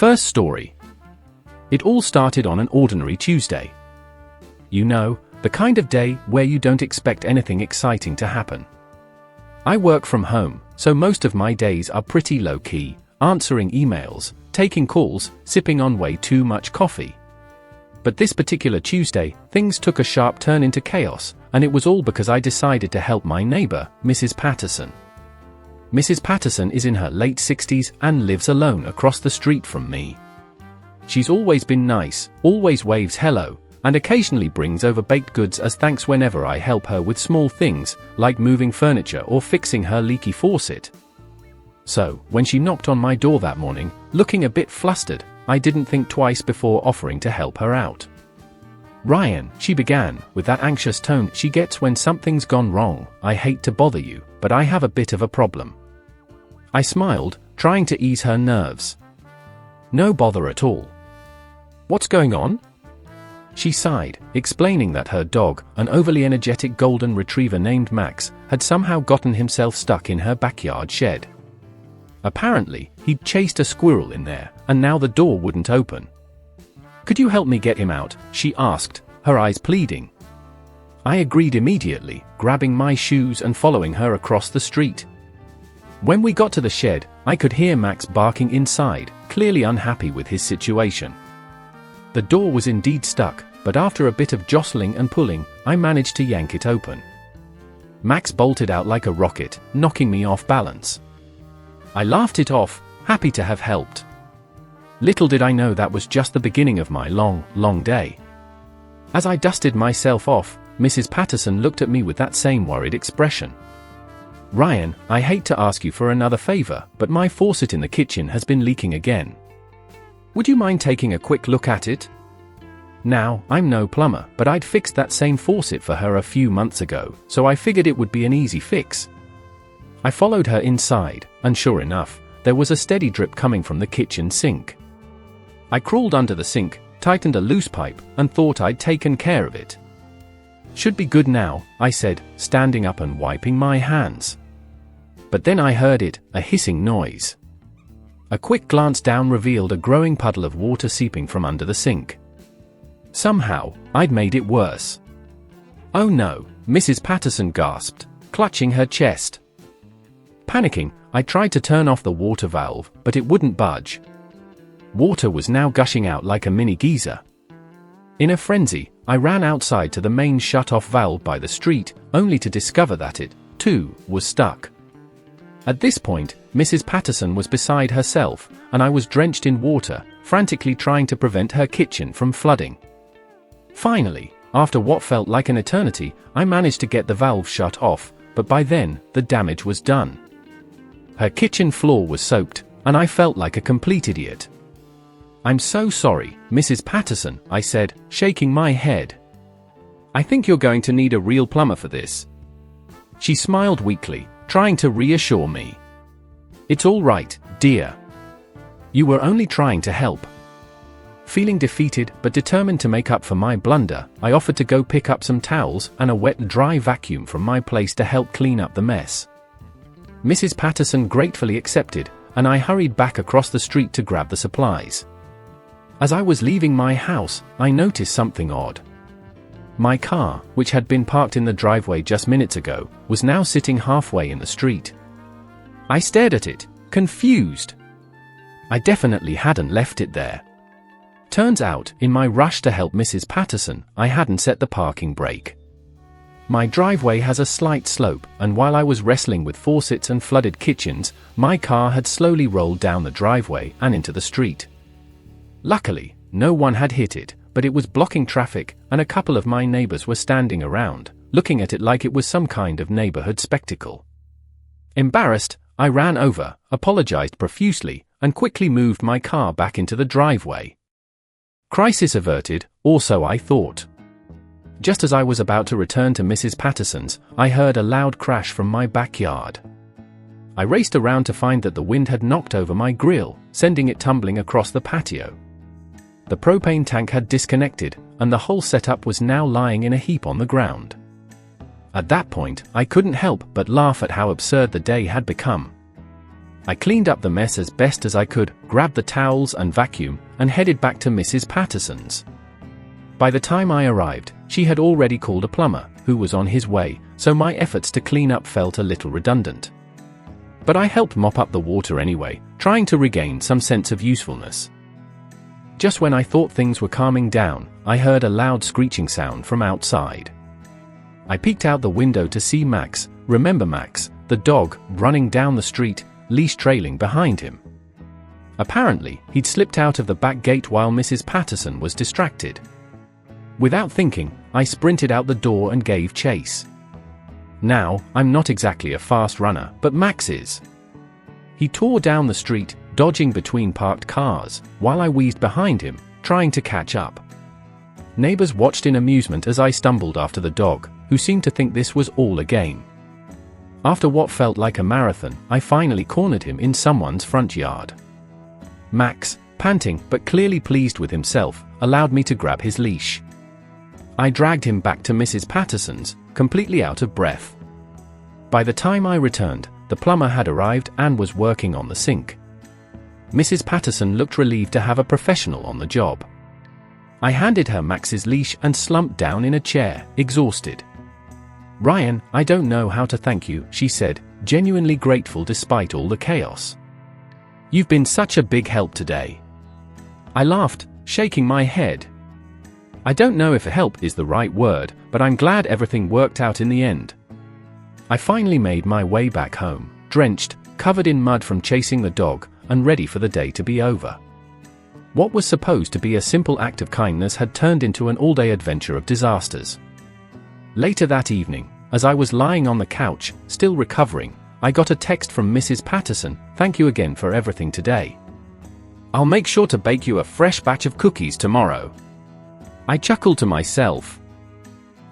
First story. It all started on an ordinary Tuesday. You know, the kind of day where you don't expect anything exciting to happen. I work from home, so most of my days are pretty low-key, answering emails, taking calls, sipping on way too much coffee. But this particular Tuesday, things took a sharp turn into chaos, and it was all because I decided to help my neighbor, Mrs. Patterson. Mrs. Patterson is in her late 60s and lives alone across the street from me. She's always been nice, always waves hello, and occasionally brings over baked goods as thanks whenever I help her with small things, like moving furniture or fixing her leaky faucet. So, when she knocked on my door that morning, looking a bit flustered, I didn't think twice before offering to help her out. "Ryan," she began, with that anxious tone she gets when something's gone wrong, "I hate to bother you, but I have a bit of a problem." I smiled, trying to ease her nerves. "No bother at all. What's going on?" She sighed, explaining that her dog, an overly energetic golden retriever named Max, had somehow gotten himself stuck in her backyard shed. Apparently, he'd chased a squirrel in there, and now the door wouldn't open. "Could you help me get him out?" she asked, her eyes pleading. I agreed immediately, grabbing my shoes and following her across the street. When we got to the shed, I could hear Max barking inside, clearly unhappy with his situation. The door was indeed stuck, but after a bit of jostling and pulling, I managed to yank it open. Max bolted out like a rocket, knocking me off balance. I laughed it off, happy to have helped. Little did I know that was just the beginning of my long, long day. As I dusted myself off, Mrs. Patterson looked at me with that same worried expression. "Ryan, I hate to ask you for another favor, but my faucet in the kitchen has been leaking again. Would you mind taking a quick look at it?" Now, I'm no plumber, but I'd fixed that same faucet for her a few months ago, so I figured it would be an easy fix. I followed her inside, and sure enough, there was a steady drip coming from the kitchen sink. I crawled under the sink, tightened a loose pipe, and thought I'd taken care of it. "Should be good now," I said, standing up and wiping my hands. But then I heard it, a hissing noise. A quick glance down revealed a growing puddle of water seeping from under the sink. Somehow, I'd made it worse. "Oh no," Mrs. Patterson gasped, clutching her chest. Panicking, I tried to turn off the water valve, but it wouldn't budge. Water was now gushing out like a mini geyser. In a frenzy, I ran outside to the main shut-off valve by the street, only to discover that it, too, was stuck. At this point, Mrs. Patterson was beside herself, and I was drenched in water, frantically trying to prevent her kitchen from flooding. Finally, after what felt like an eternity, I managed to get the valve shut off, but by then, the damage was done. Her kitchen floor was soaked, and I felt like a complete idiot. "I'm so sorry, Mrs. Patterson," I said, shaking my head. "I think you're going to need a real plumber for this." She smiled weakly, trying to reassure me. "It's all right, dear. You were only trying to help." Feeling defeated but determined to make up for my blunder, I offered to go pick up some towels and a wet, dry vacuum from my place to help clean up the mess. Mrs. Patterson gratefully accepted, and I hurried back across the street to grab the supplies. As I was leaving my house, I noticed something odd. My car, which had been parked in the driveway just minutes ago, was now sitting halfway in the street. I stared at it, confused. I definitely hadn't left it there. Turns out, in my rush to help Mrs. Patterson, I hadn't set the parking brake. My driveway has a slight slope, and while I was wrestling with faucets and flooded kitchens, my car had slowly rolled down the driveway and into the street. Luckily, no one had hit it, but it was blocking traffic, and a couple of my neighbors were standing around, looking at it like it was some kind of neighborhood spectacle. Embarrassed, I ran over, apologized profusely, and quickly moved my car back into the driveway. Crisis averted, or so I thought. Just as I was about to return to Mrs. Patterson's, I heard a loud crash from my backyard. I raced around to find that the wind had knocked over my grill, sending it tumbling across the patio. The propane tank had disconnected, and the whole setup was now lying in a heap on the ground. At that point, I couldn't help but laugh at how absurd the day had become. I cleaned up the mess as best as I could, grabbed the towels and vacuum, and headed back to Mrs. Patterson's. By the time I arrived, she had already called a plumber, who was on his way, so my efforts to clean up felt a little redundant. But I helped mop up the water anyway, trying to regain some sense of usefulness. Just when I thought things were calming down, I heard a loud screeching sound from outside. I peeked out the window to see Max, remember Max, the dog, running down the street, leash trailing behind him. Apparently, he'd slipped out of the back gate while Mrs. Patterson was distracted. Without thinking, I sprinted out the door and gave chase. Now, I'm not exactly a fast runner, but Max is. He tore down the street, dodging between parked cars, while I wheezed behind him, trying to catch up. Neighbors watched in amusement as I stumbled after the dog, who seemed to think this was all a game. After what felt like a marathon, I finally cornered him in someone's front yard. Max, panting but clearly pleased with himself, allowed me to grab his leash. I dragged him back to Mrs. Patterson's, completely out of breath. By the time I returned, the plumber had arrived and was working on the sink. Mrs. Patterson looked relieved to have a professional on the job. I handed her Max's leash and slumped down in a chair, exhausted. "Ryan, I don't know how to thank you," she said, genuinely grateful despite all the chaos. "You've been such a big help today." I laughed, shaking my head. I don't know if help is the right word, but I'm glad everything worked out in the end. I finally made my way back home, drenched, covered in mud from chasing the dog, and ready for the day to be over. What was supposed to be a simple act of kindness had turned into an all-day adventure of disasters. Later that evening, as I was lying on the couch, still recovering, I got a text from Mrs. Patterson, "Thank you again for everything today. I'll make sure to bake you a fresh batch of cookies tomorrow." I chuckled to myself.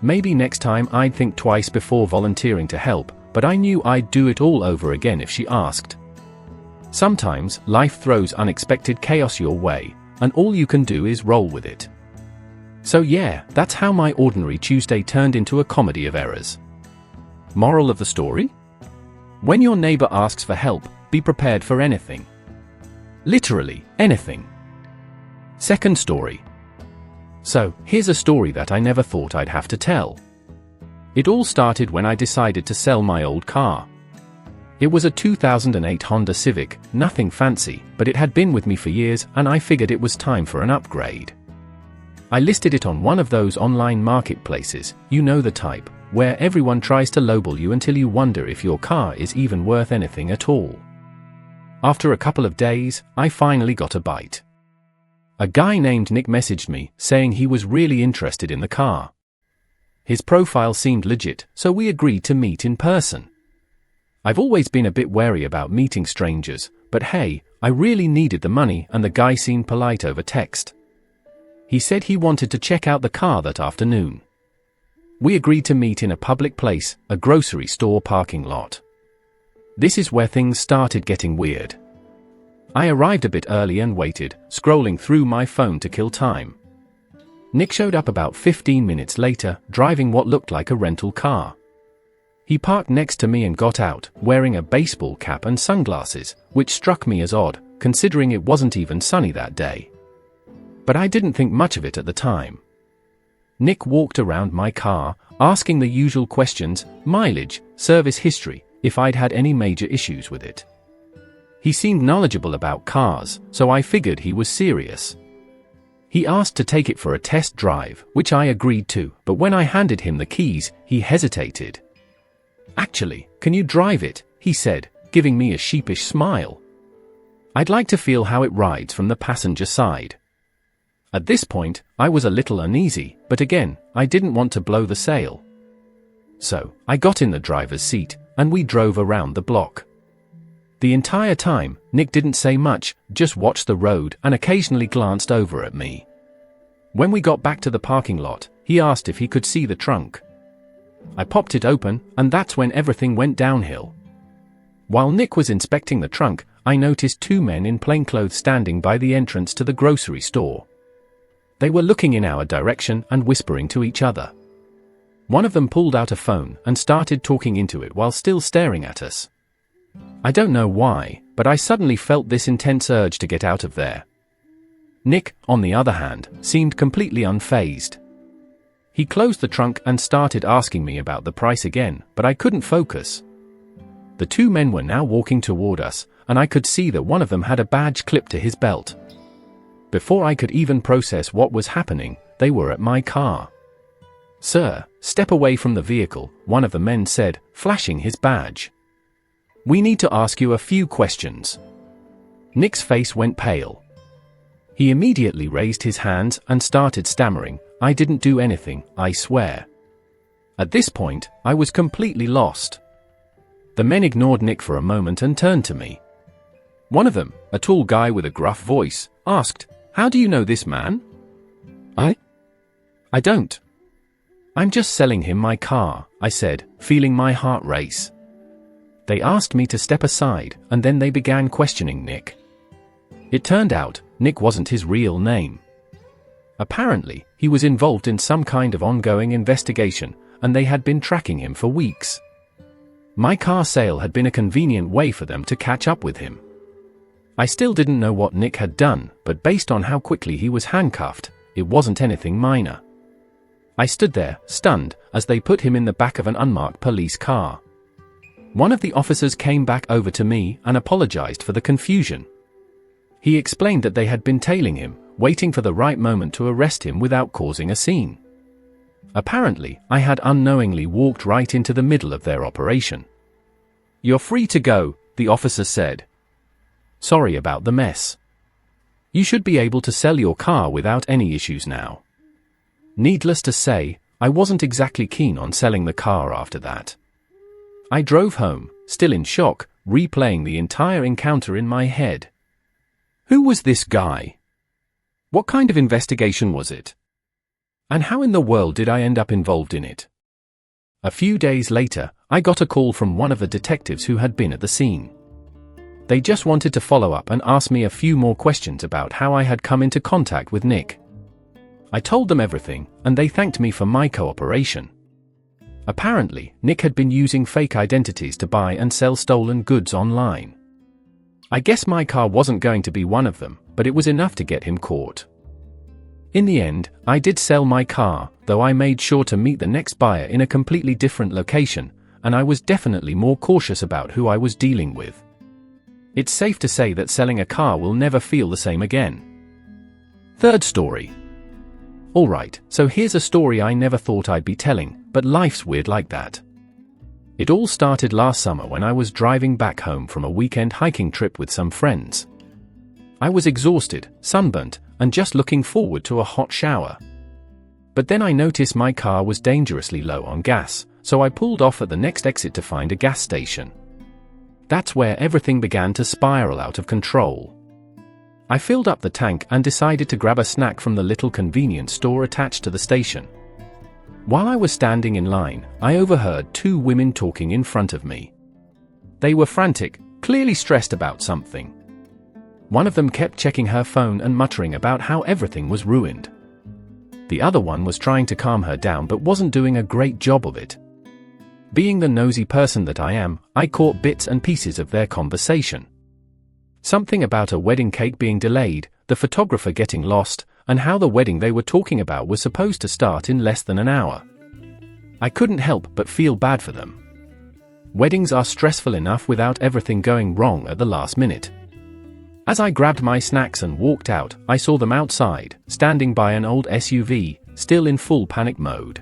Maybe next time I'd think twice before volunteering to help, but I knew I'd do it all over again if she asked. Sometimes, life throws unexpected chaos your way, and all you can do is roll with it. So yeah, that's how my ordinary Tuesday turned into a comedy of errors. Moral of the story? When your neighbor asks for help, be prepared for anything. Literally, anything. Second story. So, here's a story that I never thought I'd have to tell. It all started when I decided to sell my old car. It was a 2008 Honda Civic, nothing fancy, but it had been with me for years and I figured it was time for an upgrade. I listed it on one of those online marketplaces, you know the type, where everyone tries to lowball you until you wonder if your car is even worth anything at all. After a couple of days, I finally got a bite. A guy named Nick messaged me, saying he was really interested in the car. His profile seemed legit, so we agreed to meet in person. I've always been a bit wary about meeting strangers, but hey, I really needed the money and the guy seemed polite over text. He said he wanted to check out the car that afternoon. We agreed to meet in a public place, a grocery store parking lot. This is where things started getting weird. I arrived a bit early and waited, scrolling through my phone to kill time. Nick showed up about 15 minutes later, driving what looked like a rental car. He parked next to me and got out, wearing a baseball cap and sunglasses, which struck me as odd, considering it wasn't even sunny that day. But I didn't think much of it at the time. Nick walked around my car, asking the usual questions, mileage, service history, if I'd had any major issues with it. He seemed knowledgeable about cars, so I figured he was serious. He asked to take it for a test drive, which I agreed to, but when I handed him the keys, he hesitated. "Actually, can you drive it?" he said, giving me a sheepish smile. "I'd like to feel how it rides from the passenger side." At this point, I was a little uneasy, but again, I didn't want to blow the sale. So, I got in the driver's seat, and we drove around the block. The entire time, Nick didn't say much, just watched the road and occasionally glanced over at me. When we got back to the parking lot, he asked if he could see the trunk. I popped it open, and that's when everything went downhill. While Nick was inspecting the trunk, I noticed two men in plainclothes standing by the entrance to the grocery store. They were looking in our direction and whispering to each other. One of them pulled out a phone and started talking into it while still staring at us. I don't know why, but I suddenly felt this intense urge to get out of there. Nick, on the other hand, seemed completely unfazed. He closed the trunk and started asking me about the price again, but I couldn't focus. The two men were now walking toward us, and I could see that one of them had a badge clipped to his belt. Before I could even process what was happening, they were at my car. "Sir, step away from the vehicle," one of the men said, flashing his badge. "We need to ask you a few questions." Nick's face went pale. He immediately raised his hands and started stammering, "I didn't do anything, I swear." At this point, I was completely lost. The men ignored Nick for a moment and turned to me. One of them, a tall guy with a gruff voice, asked, "How do you know this man?" I don't. "I'm just selling him my car," I said, feeling my heart race. They asked me to step aside, and then they began questioning Nick. It turned out, Nick wasn't his real name. Apparently, he was involved in some kind of ongoing investigation, and they had been tracking him for weeks. My car sale had been a convenient way for them to catch up with him. I still didn't know what Nick had done, but based on how quickly he was handcuffed, it wasn't anything minor. I stood there, stunned, as they put him in the back of an unmarked police car. One of the officers came back over to me and apologized for the confusion. He explained that they had been tailing him, waiting for the right moment to arrest him without causing a scene. Apparently, I had unknowingly walked right into the middle of their operation. "You're free to go," the officer said. "Sorry about the mess. You should be able to sell your car without any issues now." Needless to say, I wasn't exactly keen on selling the car after that. I drove home, still in shock, replaying the entire encounter in my head. Who was this guy? What kind of investigation was it? And how in the world did I end up involved in it? A few days later, I got a call from one of the detectives who had been at the scene. They just wanted to follow up and ask me a few more questions about how I had come into contact with Nick. I told them everything, and they thanked me for my cooperation. Apparently, Nick had been using fake identities to buy and sell stolen goods online. I guess my car wasn't going to be one of them, but it was enough to get him caught. In the end, I did sell my car, though I made sure to meet the next buyer in a completely different location, and I was definitely more cautious about who I was dealing with. It's safe to say that selling a car will never feel the same again. Third story. Alright, so here's a story I never thought I'd be telling, but life's weird like that. It all started last summer when I was driving back home from a weekend hiking trip with some friends. I was exhausted, sunburnt, and just looking forward to a hot shower. But then I noticed my car was dangerously low on gas, so I pulled off at the next exit to find a gas station. That's where everything began to spiral out of control. I filled up the tank and decided to grab a snack from the little convenience store attached to the station. While I was standing in line, I overheard two women talking in front of me. They were frantic, clearly stressed about something. One of them kept checking her phone and muttering about how everything was ruined. The other one was trying to calm her down but wasn't doing a great job of it. Being the nosy person that I am, I caught bits and pieces of their conversation. Something about a wedding cake being delayed, the photographer getting lost, and how the wedding they were talking about was supposed to start in less than an hour. I couldn't help but feel bad for them. Weddings are stressful enough without everything going wrong at the last minute. As I grabbed my snacks and walked out, I saw them outside, standing by an old SUV, still in full panic mode.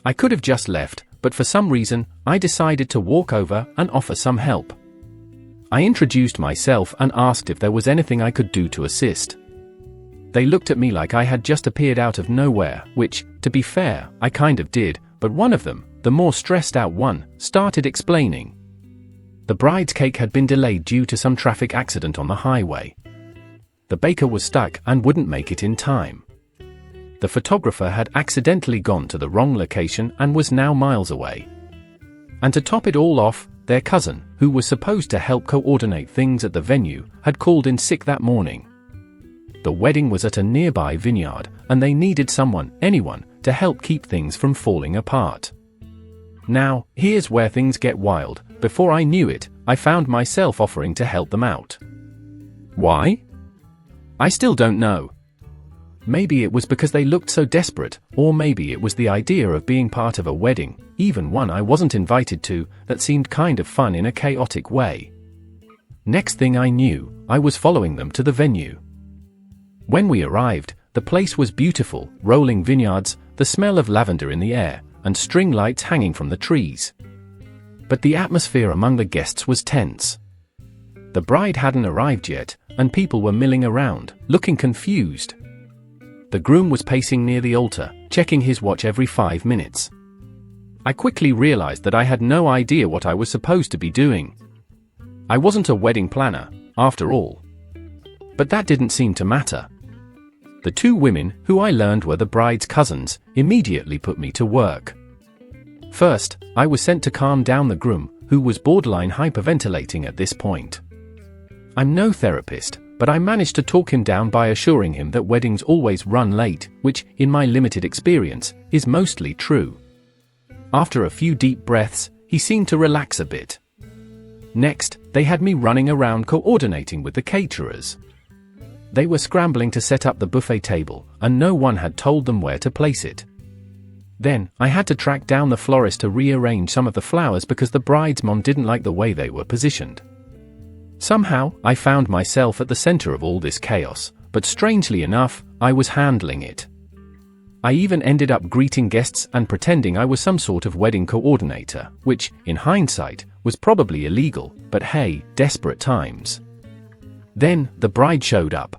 I could have just left, but for some reason, I decided to walk over and offer some help. I introduced myself and asked if there was anything I could do to assist. They looked at me like I had just appeared out of nowhere, which, to be fair, I kind of did, but one of them, the more stressed out one, started explaining. The bride's cake had been delayed due to some traffic accident on the highway. The baker was stuck and wouldn't make it in time. The photographer had accidentally gone to the wrong location and was now miles away. And to top it all off, their cousin, who was supposed to help coordinate things at the venue, had called in sick that morning. The wedding was at a nearby vineyard, and they needed anyone, to help keep things from falling apart. Now, here's where things get wild. Before I knew it, I found myself offering to help them out. Why? I still don't know. Maybe it was because they looked so desperate, or maybe it was the idea of being part of a wedding, even one I wasn't invited to, that seemed kind of fun in a chaotic way. Next thing I knew, I was following them to the venue. When we arrived, the place was beautiful, rolling vineyards, the smell of lavender in the air, and string lights hanging from the trees. But the atmosphere among the guests was tense. The bride hadn't arrived yet, and people were milling around, looking confused. The groom was pacing near the altar, checking his watch every 5 minutes. I quickly realized that I had no idea what I was supposed to be doing. I wasn't a wedding planner, after all. But that didn't seem to matter. The 2 women, who I learned were the bride's cousins, immediately put me to work. First, I was sent to calm down the groom, who was borderline hyperventilating at this point. I'm no therapist, but I managed to talk him down by assuring him that weddings always run late, which, in my limited experience, is mostly true. After a few deep breaths, he seemed to relax a bit. Next, they had me running around coordinating with the caterers. They were scrambling to set up the buffet table, and no one had told them where to place it. Then, I had to track down the florist to rearrange some of the flowers because the bride's mom didn't like the way they were positioned. Somehow, I found myself at the center of all this chaos, but strangely enough, I was handling it. I even ended up greeting guests and pretending I was some sort of wedding coordinator, which, in hindsight, was probably illegal, but hey, desperate times. Then, the bride showed up.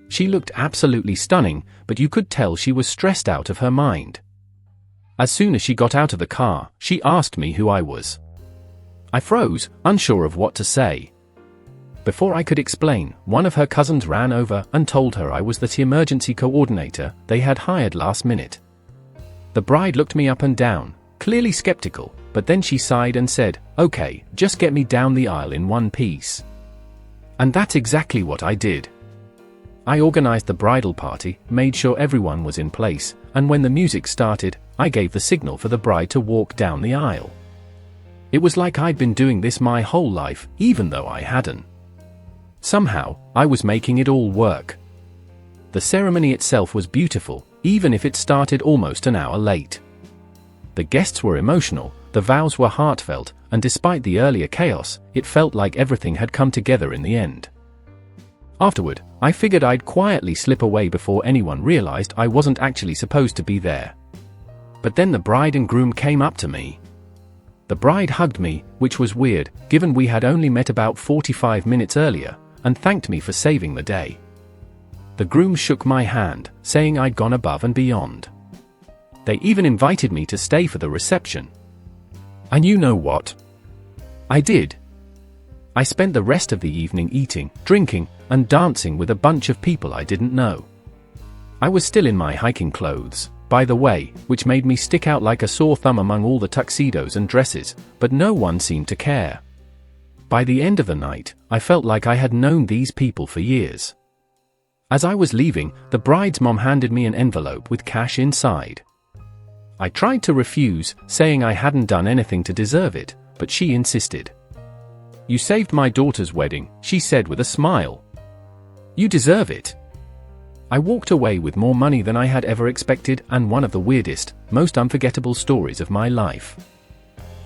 She looked absolutely stunning, but you could tell she was stressed out of her mind. As soon as she got out of the car, she asked me who I was. I froze, unsure of what to say. Before I could explain, one of her cousins ran over and told her I was the emergency coordinator they had hired last minute. The bride looked me up and down, clearly skeptical, but then she sighed and said, "Okay, just get me down the aisle in one piece." And that's exactly what I did. I organized the bridal party, made sure everyone was in place, and when the music started, I gave the signal for the bride to walk down the aisle. It was like I'd been doing this my whole life, even though I hadn't. Somehow, I was making it all work. The ceremony itself was beautiful, even if it started almost an hour late. The guests were emotional, the vows were heartfelt, and despite the earlier chaos, it felt like everything had come together in the end. Afterward, I figured I'd quietly slip away before anyone realized I wasn't actually supposed to be there. But then the bride and groom came up to me. The bride hugged me, which was weird, given we had only met about 45 minutes earlier, and thanked me for saving the day. The groom shook my hand, saying I'd gone above and beyond. They even invited me to stay for the reception. And you know what? I did. I spent the rest of the evening eating, drinking, and dancing with a bunch of people I didn't know. I was still in my hiking clothes, by the way, which made me stick out like a sore thumb among all the tuxedos and dresses, but no one seemed to care. By the end of the night, I felt like I had known these people for years. As I was leaving, the bride's mom handed me an envelope with cash inside. I tried to refuse, saying I hadn't done anything to deserve it, but she insisted. "You saved my daughter's wedding," she said with a smile. "You deserve it." I walked away with more money than I had ever expected and one of the weirdest, most unforgettable stories of my life.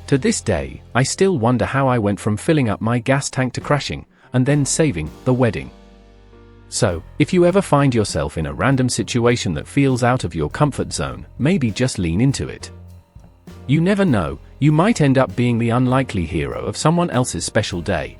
To this day, I still wonder how I went from filling up my gas tank to crashing, and then saving the wedding. So, if you ever find yourself in a random situation that feels out of your comfort zone, maybe just lean into it. You never know, you might end up being the unlikely hero of someone else's special day.